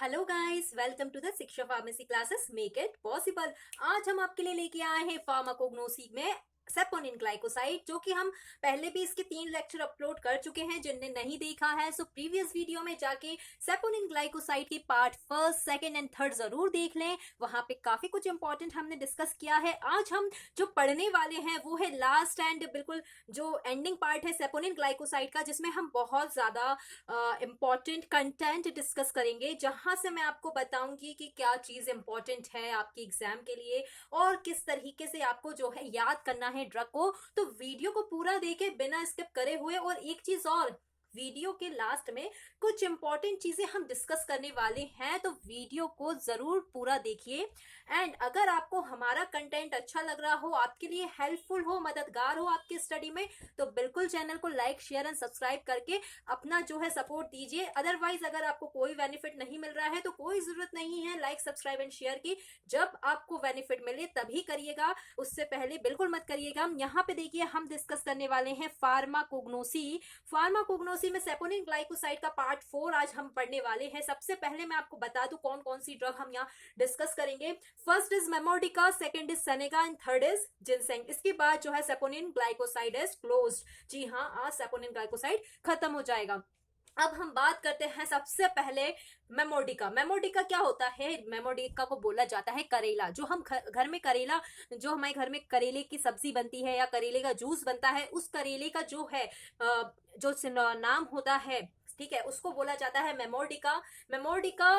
Hello guys, welcome to the Shiksha pharmacy classes make it possible. आज हम आपके लिए लेके आए हैं फार्माकोग्नोसी में सेपोनिन ग्लाइकोसाइड, जो कि हम पहले भी इसके 3 लेक्चर अपलोड कर चुके हैं। जिनने नहीं देखा है सो प्रीवियस वीडियो में जाके सेपोनिन ग्लाइकोसाइड के part first, second and third जरूर देख लें। वहां पे काफी कुछ इंपॉर्टेंट हमने डिस्कस किया है। आज हम जो पढ़ने वाले हैं वो है लास्ट एंड बिल्कुल जो एंडिंग पार्ट है सेपोनिन ग्लाइकोसाइड का, जिसमें हम बहुत ज्यादा इंपॉर्टेंट कंटेंट डिस्कस करेंगे, जहां से मैं आपको बताऊंगी कि क्या चीज इंपॉर्टेंट है आपके एग्जाम के लिए और किस तरीके से आपको जो है याद करना है ड्रग को। तो वीडियो को पूरा देखे बिना स्किप करे हुए। और एक चीज और, वीडियो के लास्ट में कुछ इंपॉर्टेंट चीजें हम डिस्कस करने वाले हैं, तो वीडियो को जरूर पूरा देखिए। एंड अगर आपको हमारा कंटेंट अच्छा लग रहा हो, आपके लिए हेल्पफुल हो, मददगार हो आपकी स्टडी में, तो बिल्कुल चैनल को लाइक, शेयर एंड सब्सक्राइब करके अपना जो है सपोर्ट दीजिए। अदरवाइज अगर आपको कोई बेनिफिट नहीं मिल रहा है तो कोई जरूरत नहीं है लाइक, सब्सक्राइब एंड शेयर की। जब आपको बेनिफिट मिले तभी करिएगा, उससे पहले बिल्कुल मत करिएगा। यहाँ पे देखिए हम डिस्कस करने वाले हैं फार्माकोग्नोसी में सेपोनिन ग्लाइकोसाइड का पार्ट 4 आज हम पढ़ने वाले हैं। सबसे पहले मैं आपको बता दूं कौन कौन सी ड्रग हम यहाँ डिस्कस करेंगे। First is momordica, second is senega and third is ginseng. इसके बाद जो है सेपोनिन ग्लाइकोसाइड इज क्लोज्ड। जी हाँ, आज सेपोनिन ग्लाइकोसाइड खत्म हो जाएगा। अब हम बात करते हैं सबसे पहले मेमोडिका। मेमोडिका क्या होता है? मेमोडिका को बोला जाता है करेला। जो हम घर में करेला, जो हमारे घर में करेले की सब्जी बनती है या करेले का जूस बनता है, उस करेले का जो है जो नाम होता है, ठीक है, उसको बोला जाता है मेमोडिका। मेमोडिका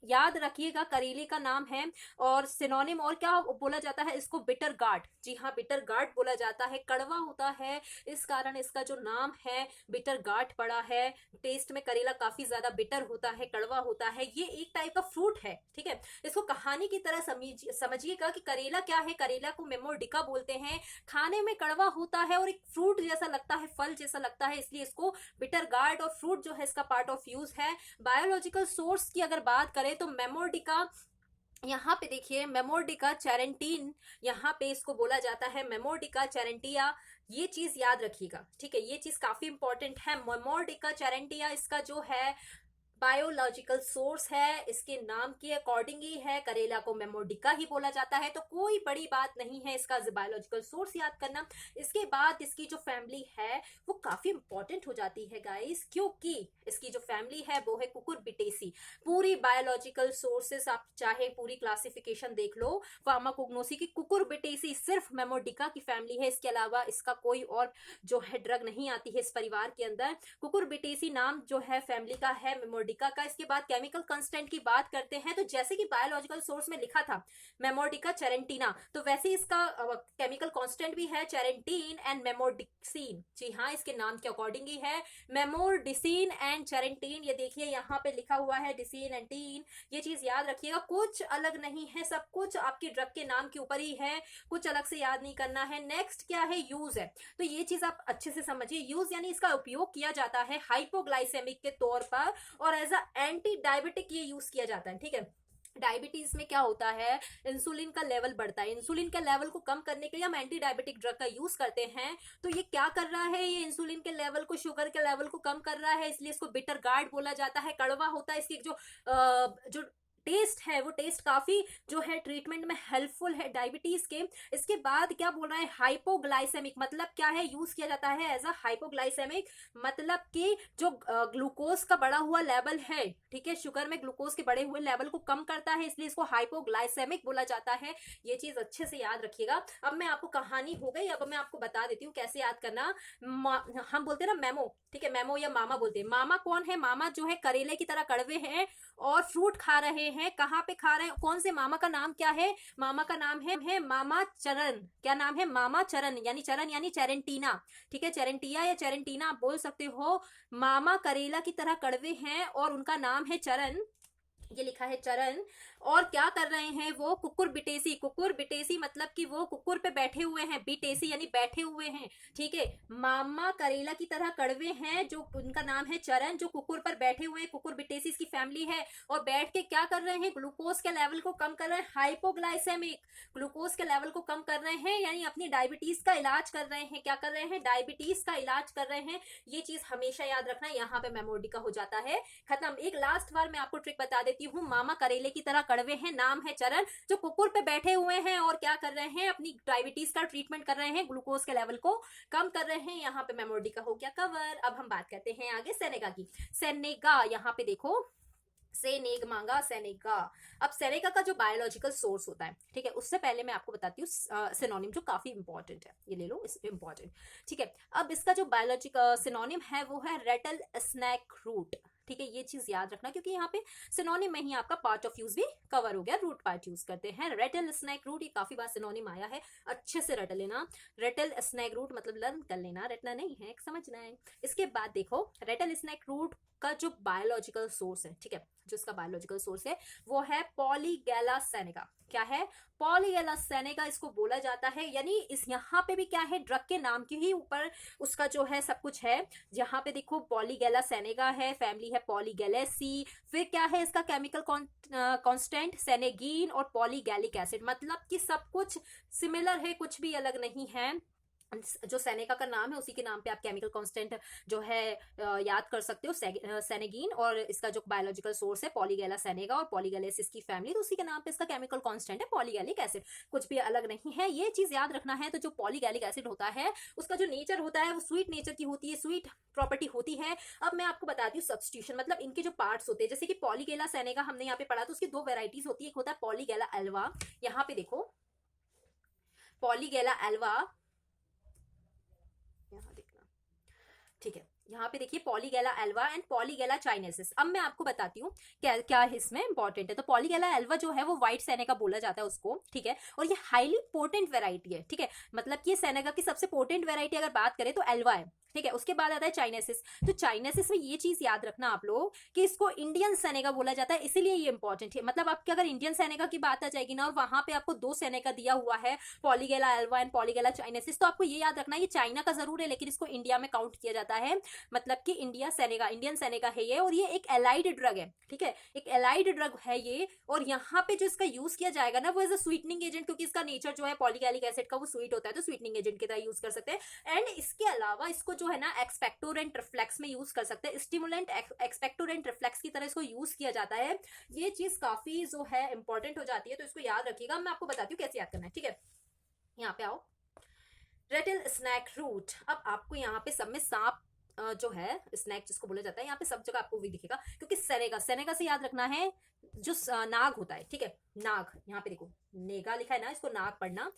याद रखिएगा, करेले का नाम है। और सिनोनिम और क्या बोला जाता है इसको? Bitter gourd. जी हाँ, बिटर गार्ड बोला जाता है। कड़वा होता है, इस कारण इसका जो नाम है बिटर गार्ड पड़ा है। टेस्ट में करेला काफी ज्यादा बिटर होता है, कड़वा होता है। ये एक टाइप का फ्रूट है, ठीक है। इसको कहानी की तरह समझिएगा कि करेला क्या है। करेला को मेमोडिका बोलते हैं। खाने में कड़वा होता है और एक फ्रूट जैसा लगता है, फल जैसा लगता है, इसलिए इसको बिटर गार्ड और फ्रूट जो है इसका पार्ट ऑफ यूज है। बायोलॉजिकल सोर्स की अगर बात करें तो मेमोडिका, यहाँ पे देखिए मेमोडिका चैरेंटीन, यहाँ पे इसको बोला जाता है मेमोडिका चैरेंटिया। ये चीज याद रखिएगा, ठीक है, ये चीज काफी इंपॉर्टेंट है। मेमोडिका चैरेंटिया इसका जो है बायोलॉजिकल सोर्स है, इसके नाम के अकॉर्डिंग ही है। करेला को मेमोडिका ही बोला जाता है, तो कोई बड़ी बात नहीं है इसका बायोलॉजिकल सोर्स याद करना। इसके बाद इसकी जो फैमिली है वो काफी इंपॉर्टेंट हो जाती है गाइस, क्योंकि इसकी जो फैमिली है वो है कुकुरबिटेसी। पूरी बायोलॉजिकल सोर्सेस आप चाहे पूरी क्लासिफिकेशन देख लो फार्माकोग्नोसी की, कुकुरबिटेसी सिर्फ मेमोडिका की फैमिली है। इसके अलावा इसका कोई और जो है ड्रग नहीं आती है इस परिवार के अंदर। कुकुरबिटेसी नाम जो है फैमिली का है मेमोडिका का। इसके बाद केमिकल कांस्टेंट की बात करते हैं, तो जैसे कि बायोलॉजिकल सोर्स में लिखा था मेमोडिका चैरेंटिना, तो वैसे इसका केमिकल कांस्टेंट भी है चैरेंटीन एंड मेमोडिसिन। जी हाँ, इसके नाम के अकॉर्डिंग ही है मेमोडिसिन एंड चैरेंटीन। ये देखिए यहाँ पे लिखा हुआ है डिसिन एंड टीन। ये चीज याद रखिएगा, कुछ अलग नहीं है, सब कुछ आपके ड्रग के नाम के ऊपर ही है, कुछ अलग से याद नहीं करना है। नेक्स्ट क्या है? यूज है। तो ये चीज आप अच्छे से समझिए। यूज यानी इसका उपयोग किया जाता है हाइपोग्लाइसेमिक के तौर पर और एज अ एंटी डायबिटिक ये यूज किया जाता है, ठीक है। डायबिटीज में क्या होता है, इंसुलिन का लेवल बढ़ता है। इंसुलिन के लेवल को कम करने के लिए हम एंटी डायबिटिक ड्रग का यूज करते हैं। तो ये क्या कर रहा है? ये इंसुलिन के लेवल को, शुगर के लेवल को कम कर रहा है, इसलिए इसको बिटर गार्ड बोला जाता है। कड़वा होता है। इसकी जो टेस्ट है वो टेस्ट काफी जो है ट्रीटमेंट में हेल्पफुल है डायबिटीज के। इसके बाद क्या बोल रहा है? हाइपोग्लाइसेमिक मतलब क्या है? यूज किया जाता है एज अ हाइपोग्लाइसेमिक, मतलब कि जो ग्लूकोज का बढ़ा हुआ लेवल है, ठीक है, शुगर में ग्लूकोज के बढ़े हुए लेवल को कम करता है, इसलिए इसको हाइपोग्लाइसेमिक बोला जाता है। ये चीज अच्छे से याद रखिएगा। अब मैं आपको कहानी हो गई, अब मैं आपको बता देती हूँ कैसे याद करना। हम बोलते हैं ना मेमो, ठीक है, मेमो या मामा बोलते हैं। मामा कौन है? मामा जो है करेले की तरह कड़वे हैं और फ्रूट खा रहे हैं। कहाँ पे खा रहे हैं? कौन से मामा का नाम क्या है? मामा का नाम है मामा चरण। क्या नाम है? मामा चरण यानी चैरेंटीना, ठीक है, चैरेंटिया या चैरेंटीना आप बोल सकते हो। मामा करेला की तरह कड़वे हैं और उनका नाम है चरण, ये लिखा है चरण। और क्या कर रहे हैं वो, कुकुर बिटेसी मतलब कि वो कुकुर पे बैठे हुए हैं, बिटेसी यानी बैठे हुए हैं, ठीक है। मामा करेला की तरह कड़वे हैं, जो उनका नाम है चरण, जो कुकुर पर बैठे हुए हैं, कुकुर बिटेसी की फैमिली है, और बैठ के क्या कर रहे हैं, ग्लूकोज के लेवल को कम कर रहे हैं, हाइपोग्लाइसेमिक, ग्लूकोज के लेवल को कम कर रहे हैं, यानी अपनी डायबिटीज का इलाज कर रहे हैं। क्या कर रहे हैं, डायबिटीज का इलाज कर रहे हैं। ये चीज हमेशा याद रखना, यहाँ पे मेमोरी का हो जाता है खत्म। एक लास्ट बार मैं आपको ट्रिक बता देती हूँ, मामा करेले की तरह कड़वे हैं, नाम है चरण, जो कुकुर पे बैठे हुए हैं और क्या कर रहे हैं, अपनी डायबिटीज का ट्रीटमेंट कर रहे हैं, ग्लूकोज के लेवल को कम कर रहे हैं। यहाँ पे मेमोरी का हो गया कवर। अब हम बात करते हैं आगे सेनेगा की। सेनेगा यहाँ पे देखो, सेनेगमांगा, सेनेगा। अब सेनेगा का जो बायोलॉजिकल सोर्स होता है, ठीक है, उससे पहले मैं आपको बताती हूँ सिनोनिम जो काफी इंपॉर्टेंट है, ये ले लो, इस इंपॉर्टेंट, ठीक है। अब इसका जो बायोलॉजिकल सिनोनिम है वो है रेटल स्नैक रूट, ठीक है। ये चीज याद रखना, क्योंकि यहाँ पे सिनोनिम में ही आपका पार्ट ऑफ यूज भी कवर हो गया, रूट पार्ट यूज करते हैं। रेटल स्नैक रूट, ये काफी बार सिनोनिम आया है, अच्छे से रट लेना। रेटल स्नैक रूट मतलब लर्न कर लेना, रटना नहीं है, समझना है। इसके बाद देखो, रेटल स्नैक रूट का जो बायोलॉजिकल सोर्स है, ठीक है, जो इसका बायोलॉजिकल सोर्स है वो है पॉलीगैला सेनेगा। क्या है, पॉलीगैला सेनेगा इसको बोला जाता है, यानी इस यहाँ पे भी क्या है, ड्रग के नाम के ही ऊपर उसका जो है सब कुछ है। यहाँ पे देखो पॉलीगैला सेनेगा है, फैमिली है पॉलीगैलेसी, फिर क्या है इसका केमिकल कांस्टेंट सेनेगीन और पॉलीगैलिक एसिड, मतलब कि सब कुछ सिमिलर है, कुछ भी अलग नहीं है। जो सेनेका का नाम है उसी के नाम पे आप केमिकल कांस्टेंट जो है याद कर सकते हो, सेनेगीन, और इसका जो बायोलॉजिकल सोर्स है पॉलीगैला सेनेगा और पॉलीगैलेसिस की फैमिली, तो उसी के नाम पे इसका केमिकल कांस्टेंट है पॉलीगैलिक एसिड, कुछ भी अलग नहीं है, ये चीज याद रखना है। तो जो पॉलीगैलिक एसिड होता है उसका जो नेचर होता है वो स्वीट नेचर की होती है, स्वीट प्रॉपर्टी होती है। अब मैं आपको बताती हूँ सब्स्टिट्यूशन, मतलब इनके जो पार्ट्स होते हैं, जैसे कि पॉलीगैला सेनेगा हमने यहाँ पे पढ़ा, तो उसकी दो वेराइटीज होती है, एक होता है पॉलीगैला एल्वा, यहाँ पे देखो पॉलीगैला एल्वा, यहाँ देखना, ठीक है, यहाँ पे देखिए पॉलीगैला एल्वा एंड पॉलीगैला चाइनेसिस। अब मैं आपको बताती हूँ क्या क्या इसमें इंपॉर्टेंट है। तो पॉलीगैला एल्वा जो है वो व्हाइट सेनेगा बोला जाता है उसको, ठीक है, और ये हाईली पोटेंट वेराइटी है, ठीक है, मतलब कि ये सेनेगा की सबसे पोटेंट वेराइटी अगर बात करें तो एल्वा है, ठीक है। उसके बाद आता है चाइनेसिस। तो चाइनेसिस में ये चीज याद रखना आप लोग कि इसको इंडियन सेनेगा बोला जाता है, इसीलिए ये इंपॉर्टेंट है। मतलब आपके अगर इंडियन सेनेगा की बात आ जाएगी ना और वहां पे आपको दो सेनेगा दिया हुआ है, पॉलीगैला एल्वा एंड पॉलीगैला चाइनेसिस, तो आपको ये याद रखना ये चाइना का जरूर है, लेकिन इसको इंडिया में काउंट किया जाता है, मतलब कि इंडिया सेनेगा, इंडियन सेनेगा है ये, और ये एक एलाइड ड्रग है, ठीक है, एक एलाइड ड्रग है ये। और यहाँ पे जो इसका यूज किया जाएगा ना वो एज अ स्वीटनिंग एजेंट, क्योंकि इसका नेचर जो है पॉलीगैलिक एसिड का वो स्वीट होता है, तो स्वीटनिंग एजेंट की तरह यूज कर सकते हैं। एंड इसके अलावा इसको जो है ना एक्सपेक्टोरेंट रिफ्लेक्स में यूज कर सकते हैं, स्टिमुलेंट एक्सपेक्टोरेंट रिफ्लेक्स की तरह इसको यूज किया जाता है। ये चीज काफी जो है इंपॉर्टेंट हो जाती है, तो इसको याद रखिएगा। मैं आपको बताती हूँ कैसे याद करना है, ठीक है। यहाँ पे आओ, रेटल स्नैक रूट। अब आपको यहाँ पे सब में सांप जो है स्नैक जिसको बोला जाता है, यहाँ पे सब जगह आपको भी दिखेगा, क्योंकि सेनेगा, सेनेगा से याद रखना है जो नाग होता है, ठीक है, नाग, यहाँ पे देखो नेगा लिखा है ना, इसको नाग पढ़ना,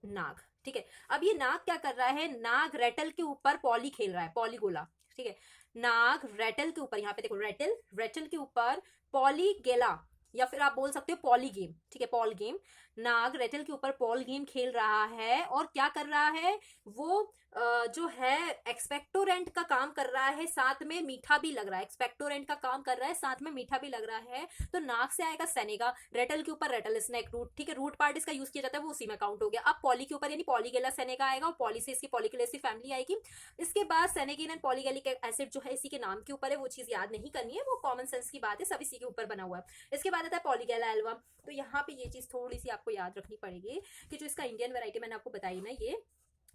नाग, ठीक है। अब ये नाग क्या कर रहा है, नाग रेटल के ऊपर पॉली खेल रहा है, पॉलीगोला, ठीक है, नाग रेटल के ऊपर, यहाँ पे देखो रेटल, रेटल के ऊपर पॉलीगेला, या फिर आप बोल सकते हो पॉली गेम, ठीक है, पॉल गेम। नाग रेटल के ऊपर पॉल गेम खेल रहा है और क्या कर रहा है वो जो है एक्सपेक्टोरेंट का काम कर रहा है, साथ में मीठा भी लग रहा है, एक्सपेक्टोरेंट का काम कर रहा है, साथ में मीठा भी लग रहा है। तो नाग से आएगा सेनेगा, रेटल के ऊपर रेटल स्नैक रूट, ठीक है, रूट पार्ट इसका यूज किया जाता है, वो उसी में काउंट हो गया। अब पॉली के ऊपर यानी पॉलीगेला सेनेगा आएगा, और पॉली से इसकी पॉलीगेलेसी फैमिली आएगी। इसके बाद सेनेगिन एंड पॉलीगैलिक एसिड जो है इसी के नाम के ऊपर है, वो चीज याद नहीं करनी है, वो कॉमन सेंस की बात है, सब इसी के ऊपर बना हुआ है। इसके बाद आता है पॉलीगैला एल्वा। तो यहाँ पे ये चीज थोड़ी सी आपको याद रखनी पड़ेगी कि जो इसका इंडियन वैरायटी मैंने आपको बताई ना,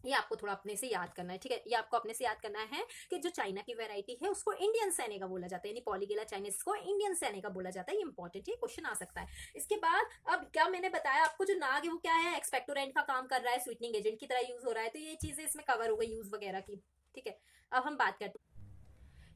ये आपको थोड़ा अपने से याद करना है, ठीक है, ये आपको अपने से याद करना है कि जो चाइना की वैरायटी है उसको इंडियन सेनेगा बोला जाता है, यानी पॉलीगेला चाइनीज को इंडियन सेनेगा बोला जाता है। ये इंपॉर्टेंट है, क्वेश्चन आ सकता है। इसके बाद अब क्या मैंने बताया आपको, जो नाग है वो क्या है, एक्सपेक्टोरेंट का काम कर रहा है, स्वीटनिंग एजेंट की तरह यूज हो रहा है, तो ये चीजें इसमें कवर हो गई यूज वगैरह की, ठीक है। अब हम बात करते हैं,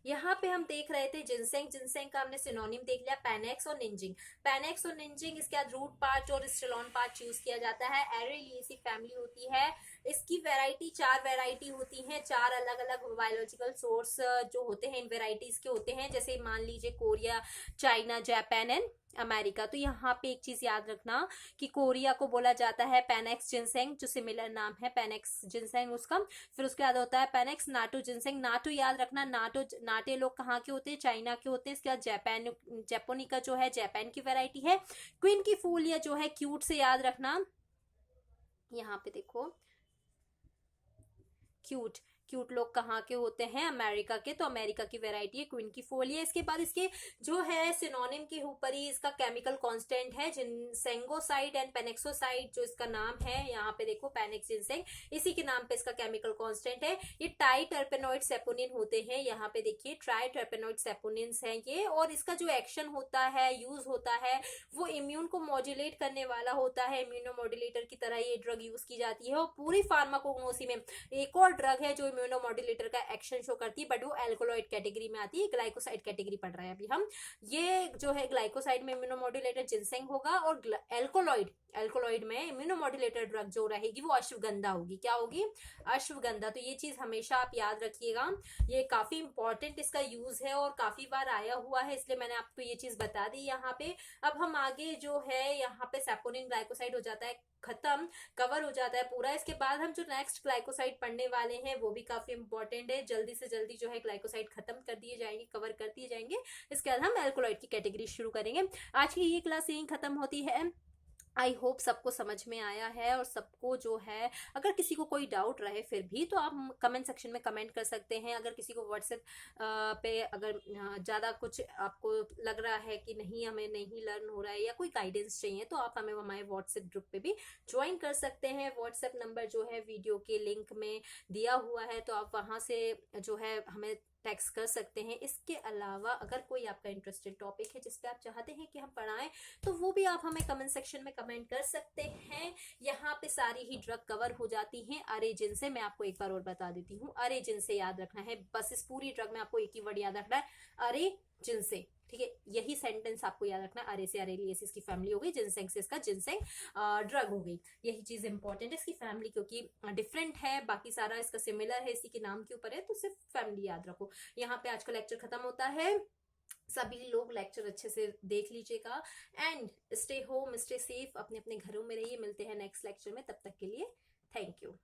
यहाँ पे हम देख रहे थे जिनसेंग, जिनसेंग का हमने सिनोनिम देख लिया पैनेक्स और निंजिंग, पैनेक्स और निंजिंग, इसके बाद रूट पार्च और स्टेलॉन पार्च यूज किया जाता है। एरेलिएसी फैमिली होती है, इसकी वैरायटी 4 वैरायटी होती हैं, 4 अलग अलग बायोलॉजिकल सोर्स जो होते हैं इन वेराइटीज के होते हैं, जैसे मान लीजिए Korea, China, Japan and America. तो यहाँ पे एक चीज याद रखना कि कोरिया को बोला जाता है पैनेक्स जिनसेंग, जो सिमिलर नाम है पैनेक्स जिनसेंग उसका। फिर उसके बाद होता है पैनेक्स नाटो जिनसेंग। नाटो याद रखना, नाटे लोग कहाँ के होते हैं, चाइना के होते हैं। इसके बाद जैपोनिका जो है जापान की वैरायटी है। क्वीन की फूलिया जो है क्यूट से याद रखना, यहाँ पे देखो क्यूट, क्यूट लोग कहाँ के होते हैं, अमेरिका के। तो अमेरिका की वैरायटी है क्वीन की फोलिया। इसके बाद इसके जो है सिनोनिम के ऊपर ही इसका केमिकल कांस्टेंट है जिनसेंगोसाइड एंड पेनेक्सोसाइड, जो इसका नाम है यहाँ पे देखो पैनेक्स जिनसेंग, इसी के नाम पे इसका केमिकल कांस्टेंट है। ये टाई टर्पेनॉइड सेपोनिन होते हैं, यहाँ पे देखिए ट्राई टर्पेनॉइड सेपोनिन्स हैं ये। और इसका जो एक्शन होता है, यूज होता है, वो इम्यून को मॉड्यूलेट करने वाला होता है, इम्यूनोमॉड्यूलेटर की तरह ये ड्रग यूज की जाती है। और पूरी फार्माकोग्नोसी में एक और ड्रग है जो इम्यूनोमॉड्यूलेटर का एक्शन शो करती है, बट वो एल्कोलॉइड कैटेगरी में आती है, ग्लाइकोसाइड कैटेगरी पढ़ रहे हैं अभी हम। ये जो है ग्लाइकोसाइड में इम्यूनोमॉड्यूलेटर जिनसेंग होगा, और एल्कोलॉइड में इम्यूनोमॉड्यूलेटर ड्रग जो रहेगी वो अश्वगंधा होगी। क्या होगी, अश्वगंधा। तो ये चीज हमेशा आप याद रखिएगा, ये काफी इंपॉर्टेंट इसका यूज है और काफी बार आया हुआ है, इसलिए मैंने आपको ये चीज बता दी यहाँ पे। अब हम आगे जो है यहाँ पे सेपोनिन ग्लाइकोसाइड हो जाता है खत्म, कवर हो जाता है पूरा। इसके बाद हम जो नेक्स्ट ग्लाइकोसाइड पढ़ने वाले हैं वो भी काफी इंपॉर्टेंट है, जल्दी से जल्दी जो है ग्लाइकोसाइड खत्म कर दिए जाएंगे, कवर कर दिए जाएंगे। इसके बाद हम एल्कोलॉइड की कैटेगरी शुरू करेंगे। आज की ये क्लास यहीं खत्म होती है। आई होप सबको समझ में आया है, और सबको जो है अगर किसी को कोई डाउट रहे फिर भी तो आप कमेंट सेक्शन में कमेंट कर सकते हैं। अगर किसी को व्हाट्सएप पे अगर ज़्यादा कुछ आपको लग रहा है कि नहीं हमें नहीं लर्न हो रहा है या कोई गाइडेंस चाहिए, तो आप हमें हमारे व्हाट्सएप ग्रुप पे भी ज्वाइन कर सकते हैं। व्हाट्सएप नंबर जो है वीडियो के लिंक में दिया हुआ है, तो आप वहाँ से जो है हमें टेक्स्ट कर सकते हैं। इसके अलावा अगर कोई आपका इंटरेस्टेड टॉपिक है जिस पे आप चाहते हैं कि हम पढ़ाएं, तो वो भी आप हमें कमेंट सेक्शन में कमेंट कर सकते हैं। यहाँ पे सारी ही ड्रग कवर हो जाती हैं अरेजिन से। मैं आपको एक बार और बता देती हूँ, अरेजिन से याद रखना है, बस इस पूरी ड्रग में आपको एक ही वर्ड याद रखना है, अरेजिन से। ठीक है, यही सेंटेंस आपको याद रखना, अरे से अरेलिएसिस की फैमिली हो गई, जिनसेंग से इसका जिनसेंग ड्रग हो गई। यही चीज इंपॉर्टेंट है, इसकी फैमिली क्योंकि डिफरेंट है, बाकी सारा इसका सिमिलर है, इसी के नाम के ऊपर है, तो सिर्फ फैमिली याद रखो। यहाँ पे आज का लेक्चर खत्म होता है। सभी लोग लेक्चर अच्छे से देख लीजिएगा, and stay home, stay safe, अपने अपने घरों में रहिए। मिलते हैं नेक्स्ट लेक्चर में, तब तक के लिए थैंक यू।